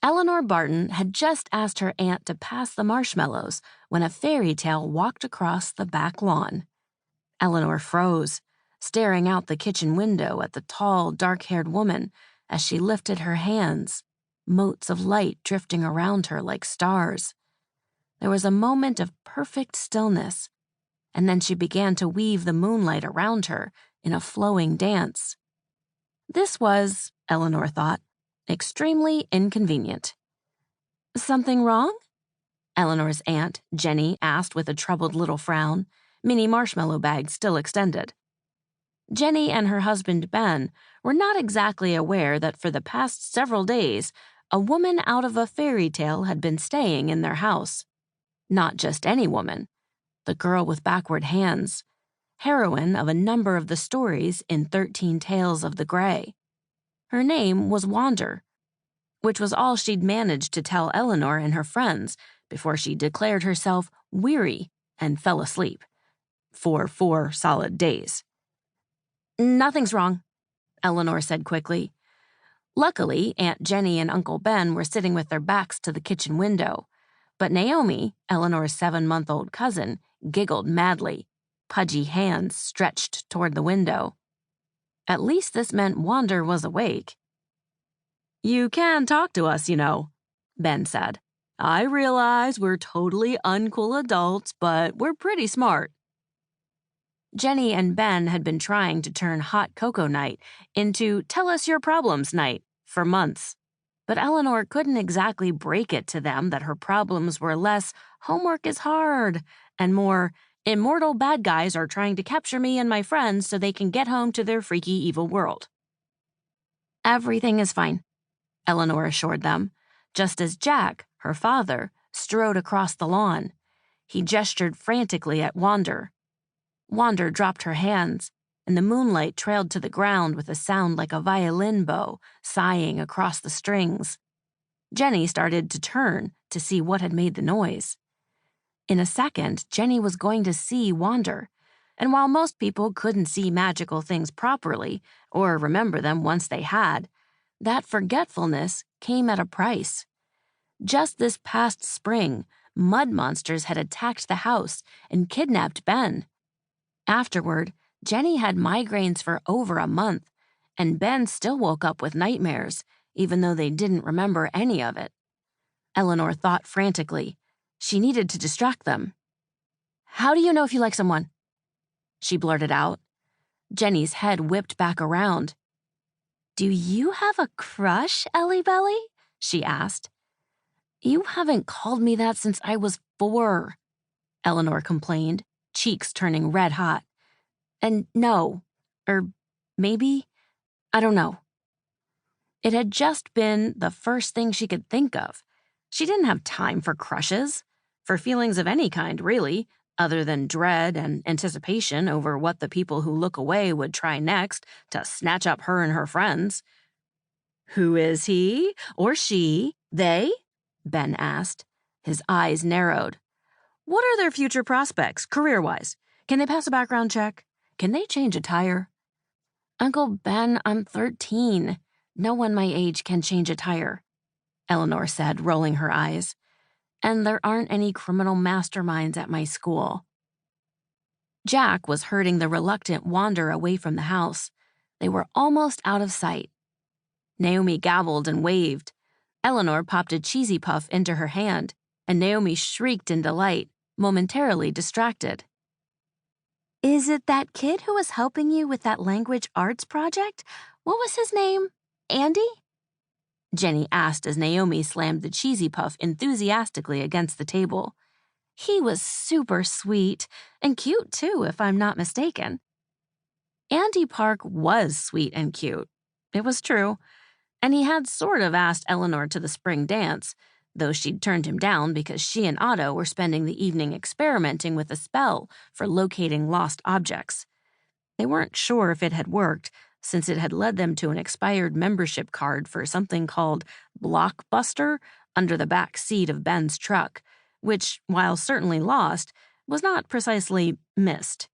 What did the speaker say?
Eleanor Barton had just asked her aunt to pass the marshmallows when a fairy tale walked across the back lawn. Eleanor froze, staring out the kitchen window at the tall, dark-haired woman as she lifted her hands, motes of light drifting around her like stars. There was a moment of perfect stillness, and then she began to weave the moonlight around her in a flowing dance. This was, Eleanor thought, extremely inconvenient. "Something wrong?" Eleanor's aunt, Jenny, asked with a troubled little frown, mini marshmallow bag still extended. Jenny and her husband Ben were not exactly aware that for the past several days, a woman out of a fairy tale had been staying in their house. Not just any woman, the girl with backward hands, heroine of a number of the stories in 13 Tales of the Grey. Her name was Wander, which was all she'd managed to tell Eleanor and her friends before she declared herself weary and fell asleep. For 4 solid days. "Nothing's wrong," Eleanor said quickly. Luckily, Aunt Jenny and Uncle Ben were sitting with their backs to the kitchen window, but Naomi, Eleanor's 7-month-old cousin, giggled madly, pudgy hands stretched toward the window. At least this meant Wander was awake. "You can talk to us, you know," Ben said. "I realize we're totally uncool adults, but we're pretty smart." Jenny and Ben had been trying to turn hot cocoa night into tell us your problems night for months, but Eleanor couldn't exactly break it to them that her problems were less homework is hard and more immortal bad guys are trying to capture me and my friends so they can get home to their freaky evil world. "Everything is fine," Eleanor assured them, just as Jack, her father, strode across the lawn. He gestured frantically at Wander. Wander dropped her hands, and the moonlight trailed to the ground with a sound like a violin bow sighing across the strings. Jenny started to turn to see what had made the noise. In a second, Jenny was going to see Wander, and while most people couldn't see magical things properly or remember them once they had, that forgetfulness came at a price. Just this past spring, mud monsters had attacked the house and kidnapped Ben. Afterward, Jenny had migraines for over a month, and Ben still woke up with nightmares, even though they didn't remember any of it. Eleanor thought frantically. She needed to distract them. "How do you know if you like someone?" she blurted out. Jenny's head whipped back around. "Do you have a crush, Ellie Belly?" she asked. "You haven't called me that since I was 4, Eleanor complained, cheeks turning red hot. "And no, maybe, I don't know." It had just been the first thing she could think of. She didn't have time for crushes, for feelings of any kind, really, other than dread and anticipation over what the people who look away would try next to snatch up her and her friends. "Who is he or she, they?" Ben asked. His eyes narrowed. "What are their future prospects, career-wise? Can they pass a background check? Can they change a tire?" "Uncle Ben, I'm 13. No one my age can change a tire," Eleanor said, rolling her eyes. "And there aren't any criminal masterminds at my school." Jack was herding the reluctant Wander away from the house. They were almost out of sight. Naomi gabbled and waved. Eleanor popped a cheesy puff into her hand, and Naomi shrieked in delight, momentarily distracted. "Is it that kid who was helping you with that language arts project? What was his name? Andy?" Jenny asked as Naomi slammed the cheesy puff enthusiastically against the table. "He was super sweet, and cute too, if I'm not mistaken." Andy Park was sweet and cute. It was true. And he had sort of asked Eleanor to the spring dance, though she'd turned him down because she and Otto were spending the evening experimenting with a spell for locating lost objects. They weren't sure if it had worked, since it had led them to an expired membership card for something called Blockbuster under the back seat of Ben's truck, which, while certainly lost, was not precisely missed.